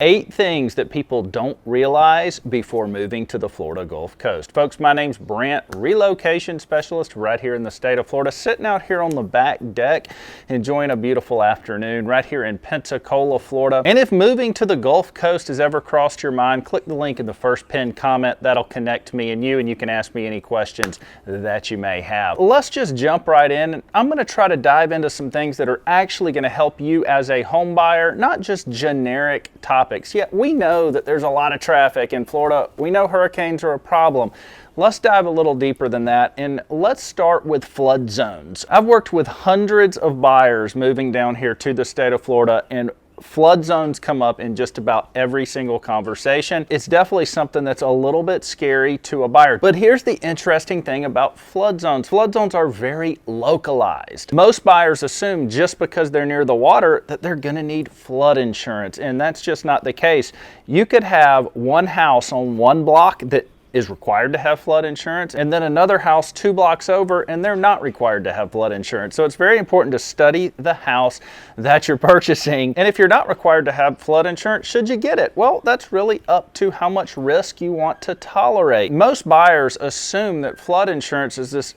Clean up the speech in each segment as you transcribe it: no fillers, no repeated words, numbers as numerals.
8 things that people don't realize before moving to the Florida Gulf Coast. Folks, my name's Brant, relocation specialist right here in the state of Florida, sitting out here on the back deck, enjoying a beautiful afternoon right here in Pensacola, Florida. And if moving to the Gulf Coast has ever crossed your mind, click the link in the first pinned comment. That'll connect me and you can ask me any questions that you may have. Let's just jump right in. I'm going to try to dive into some things that are actually going to help you as a home buyer, not just generic topics. Yet we know that there's a lot of traffic in Florida. We know hurricanes are a problem. Let's dive a little deeper than that, and let's start with flood zones. I've worked with hundreds of buyers moving down here to the state of Florida, and flood zones come up in just about every single conversation. It's definitely something that's a little bit scary to a buyer. But here's the interesting thing about flood zones. Flood zones are very localized. Most buyers assume just because they're near the water that they're gonna need flood insurance, and that's just not the case. You could have one house on one block that is required to have flood insurance, and then another house 2 blocks over and they're not required to have flood insurance. So it's very important to study the house that you're purchasing. And if you're not required to have flood insurance, should you get it? Well, that's really up to how much risk you want to tolerate. Most buyers assume that flood insurance is this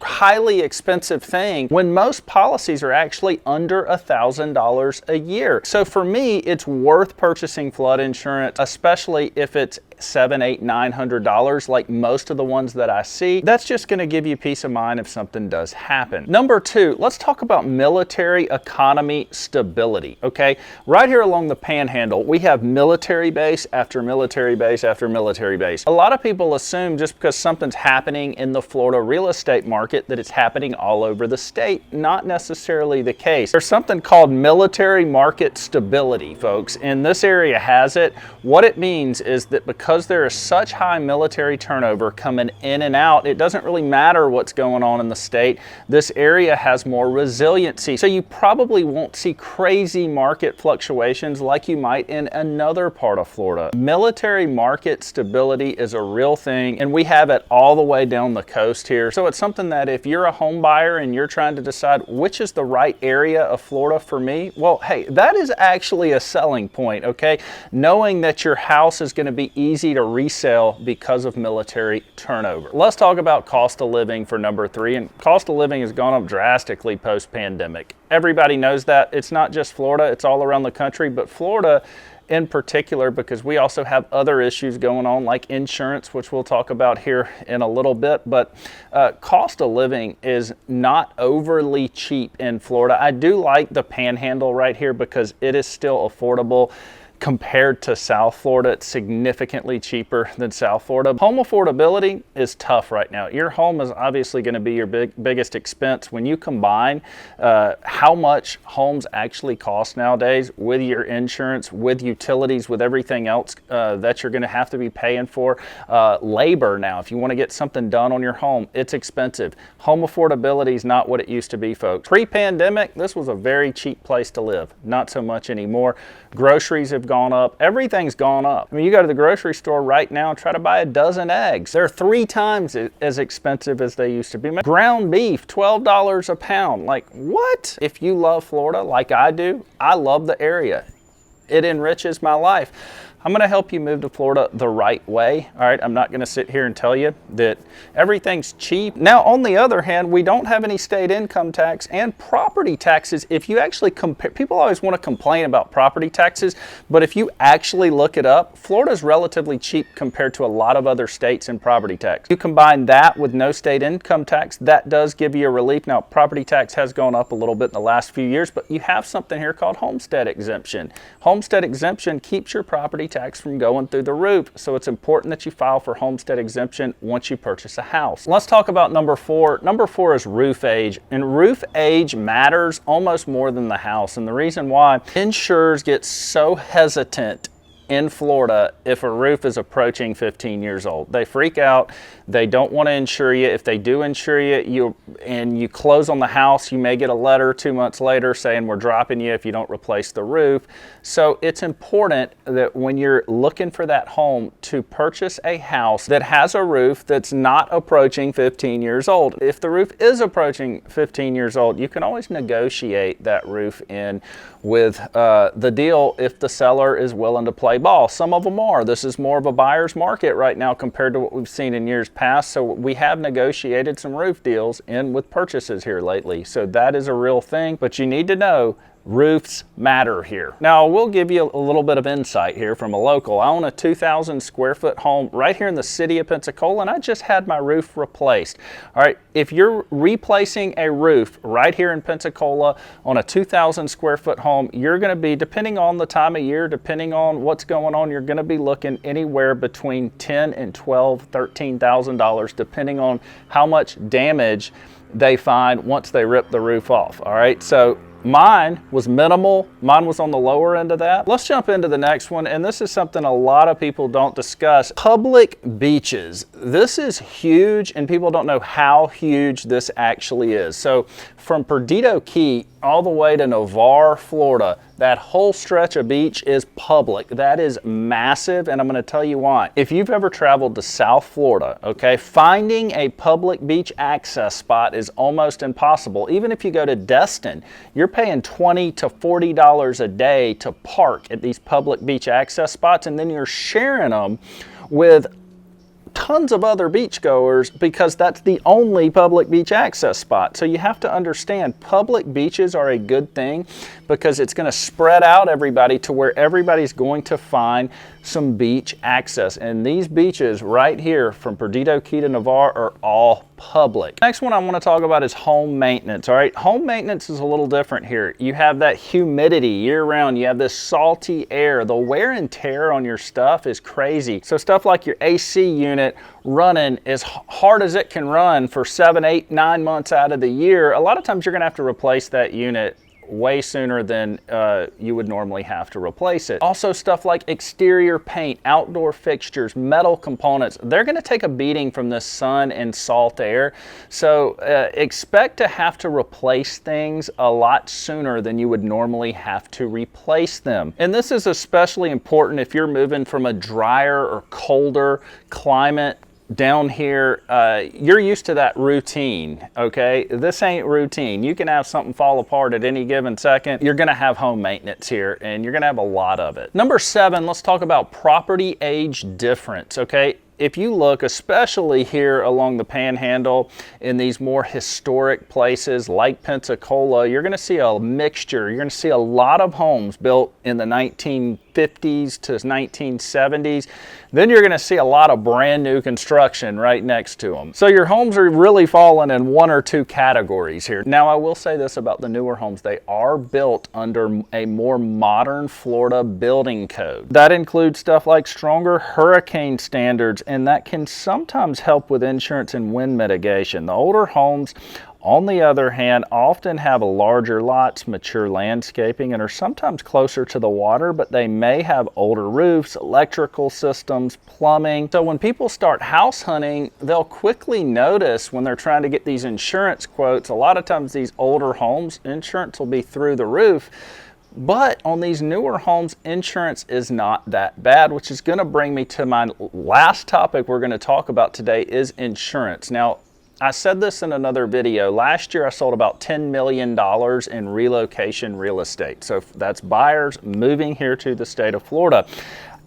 highly expensive thing when most policies are actually under $1,000 a year. So for me, it's worth purchasing flood insurance, especially if it's $700, $800, $900 like most of the ones that I see. That's just going to give you peace of mind if something does happen. Number 2, let's talk about military economy stability. Okay, right here along the Panhandle, we have military base after military base after military base. A lot of people assume just because something's happening in the Florida real estate market that it's happening all over the state. Not necessarily the case. There's something called military market stability, folks, and this area has it. What it means is that because there is such high military turnover coming in and out, it doesn't really matter what's going on in the state. This area has more resiliency. So you probably won't see crazy market fluctuations like you might in another part of Florida. Military market stability is a real thing, and we have it all the way down the coast here. So it's something that if you're a home buyer and you're trying to decide which is the right area of Florida for me, well, hey, that is actually a selling point, okay? Knowing that your house is going to be easy to resell because of military turnover. Let's talk about cost of living for number 3, and cost of living has gone up drastically post-pandemic. Everybody knows that. It's not just Florida, it's all around the country, but Florida in particular, because we also have other issues going on like insurance, which we'll talk about here in a little bit. But cost of living is not overly cheap in Florida. I do like the Panhandle right here because it is still affordable. Compared to South Florida, it's significantly cheaper than South Florida. Home affordability is tough right now. Your home is obviously going to be your biggest expense. When you combine how much homes actually cost nowadays with your insurance, with utilities, with everything else that you're going to have to be paying for, labor now, if you want to get something done on your home, it's expensive. Home affordability is not what it used to be, folks. Pre-pandemic, this was a very cheap place to live. Not so much anymore. Groceries have gone up. Everything's gone up. I mean, you go to the grocery store right now and try to buy a dozen eggs. They're 3 times as expensive as they used to be. Ground beef, $12 a pound. Like, what? If you love Florida like I do, I love the area. It enriches my life. I'm going to help you move to Florida the right way. All right, I'm not going to sit here and tell you that everything's cheap. Now, on the other hand, we don't have any state income tax and property taxes. If you actually compare, people always want to complain about property taxes, but if you actually look it up, Florida's relatively cheap compared to a lot of other states in property tax. You combine that with no state income tax, that does give you a relief. Now, property tax has gone up a little bit in the last few years, but you have something here called homestead exemption. Homestead exemption keeps your property tax from going through the roof. So it's important that you file for homestead exemption once you purchase a house. Let's talk about number 4. Number 4 is roof age. And roof age matters almost more than the house. And the reason why insurers get so hesitant in Florida if a roof is approaching 15 years old. They freak out. They don't want to insure you. If they do insure you, and you close on the house, you may get a letter 2 months later saying we're dropping you if you don't replace the roof. So it's important that when you're looking for that home to purchase a house that has a roof that's not approaching 15 years old. If the roof is approaching 15 years old, you can always negotiate that roof in with the deal if the seller is willing to play ball. Some of them are. This is more of a buyer's market right now compared to what we've seen in years past. So we have negotiated some roof deals in with purchases here lately. So that is a real thing, but you need to know roofs matter here. Now, we'll give you a little bit of insight here from a local. I own a 2,000 square foot home right here in the city of Pensacola, and I just had my roof replaced. All right, if you're replacing a roof right here in Pensacola on a 2,000 square foot home, you're gonna be, depending on the time of year, depending on what's going on, you're gonna be looking anywhere between $10,000 and $12,000, $13,000, depending on how much damage they find once they rip the roof off. All right, so mine was minimal. Mine was on the lower end of that. Let's jump into the next one, and this is something a lot of people don't discuss. Public beaches. This is huge, and people don't know how huge this actually is. So from Perdido Key all the way to Navarre, Florida, that whole stretch of beach is public. That is massive, and I'm gonna tell you why. If you've ever traveled to South Florida, okay, finding a public beach access spot is almost impossible. Even if you go to Destin, you're paying $20 to $40 a day to park at these public beach access spots, and then you're sharing them with tons of other beachgoers because that's the only public beach access spot. So you have to understand public beaches are a good thing because it's going to spread out everybody to where everybody's going to find some beach access. And these beaches right here from Perdido Key to Navarre are all public. Next one I want to talk about is home maintenance. All right, home maintenance is a little different here. You have that humidity year round. You have this salty air. The wear and tear on your stuff is crazy. So stuff like your AC unit running as hard as it can run for 7, 8, 9 months out of the year, a lot of times you're going to have to replace that unit way sooner than you would normally have to replace it. Also stuff like exterior paint, outdoor fixtures, metal components, they're going to take a beating from the sun and salt air. So expect to have to replace things a lot sooner than you would normally have to replace them. And this is especially important if you're moving from a drier or colder climate down here. You're used to that routine, okay? This ain't routine. You can have something fall apart at any given second. You're gonna have home maintenance here, and you're gonna have a lot of it. Number 7, let's talk about property age difference, okay? If you look, especially here along the Panhandle in these more historic places like Pensacola, you're gonna see a mixture. You're gonna see a lot of homes built in the 1950s to 1970s. Then you're gonna see a lot of brand new construction right next to them. So your homes are really falling in one or two categories here. Now I will say this about the newer homes. They are built under a more modern Florida building code. That includes stuff like stronger hurricane standards, and that can sometimes help with insurance and wind mitigation. The older homes, on the other hand, often have larger lots, mature landscaping, and are sometimes closer to the water, but they may have older roofs, electrical systems, plumbing. So when people start house hunting, they'll quickly notice when they're trying to get these insurance quotes, a lot of times these older homes, insurance will be through the roof. But on these newer homes, insurance is not that bad, which is going to bring me to my last topic we're going to talk about today is insurance. Now, I said this in another video. Last year, I sold about $10 million in relocation real estate. So that's buyers moving here to the state of Florida.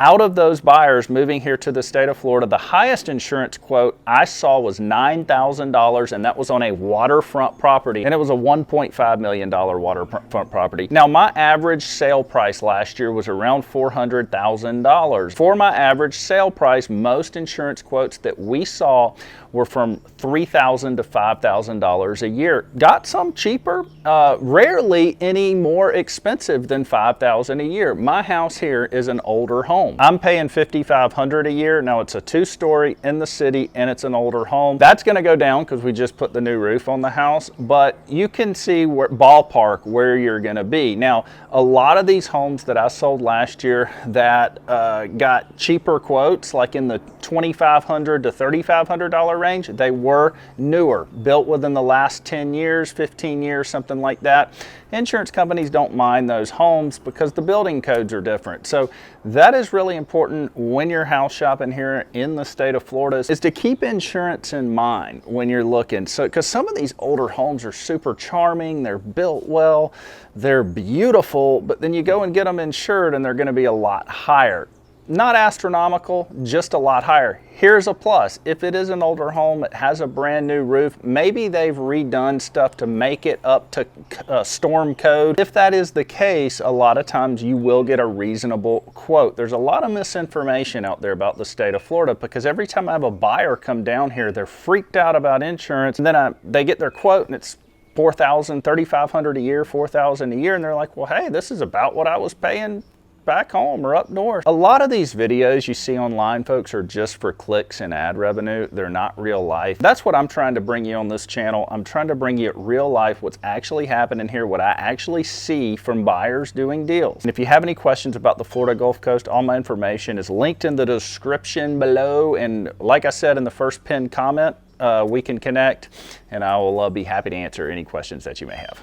Out of those buyers moving here to the state of Florida, the highest insurance quote I saw was $9,000, and that was on a waterfront property, and it was a $1.5 million waterfront property. Now, my average sale price last year was around $400,000. For my average sale price, most insurance quotes that we saw were from $3,000 to $5,000 a year. Got some cheaper, rarely any more expensive than $5,000 a year. My house here is an older home. home. I'm paying $5,500 a year. Now it's a 2-story in the city and it's an older home. That's gonna go down because we just put the new roof on the house, but you can see ballpark where you're gonna be. Now, a lot of these homes that I sold last year that got cheaper quotes, like in the $2,500 to $3,500 range, they were newer, built within the last 10 years, 15 years, something like that. Insurance companies don't mind those homes because the building codes are different. So that is really important when you're house shopping here in the state of Florida, is to keep insurance in mind when you're looking. So, because some of these older homes are super charming, they're built well, they're beautiful, but then you go and get them insured and they're going to be a lot higher. Not astronomical, just a lot higher. Here's a plus. If it is an older home, it has a brand new roof, maybe they've redone stuff to make it up to storm code. If that is the case, a lot of times you will get a reasonable quote. There's a lot of misinformation out there about the state of Florida, because every time I have a buyer come down here, they're freaked out about insurance, and then they get their quote and it's $4,000, $3,500 a year, $4,000 a year, and they're like, well, hey, this is about what I was paying back home or up north. A lot of these videos you see online, folks, are just for clicks and ad revenue. They're not real life. That's what I'm trying to bring you on this channel. I'm trying to bring you real life, what's actually happening here, what I actually see from buyers doing deals. And if you have any questions about the Florida Gulf Coast, all my information is linked in the description below. And like I said in the first pinned comment, we can connect, and I will be happy to answer any questions that you may have.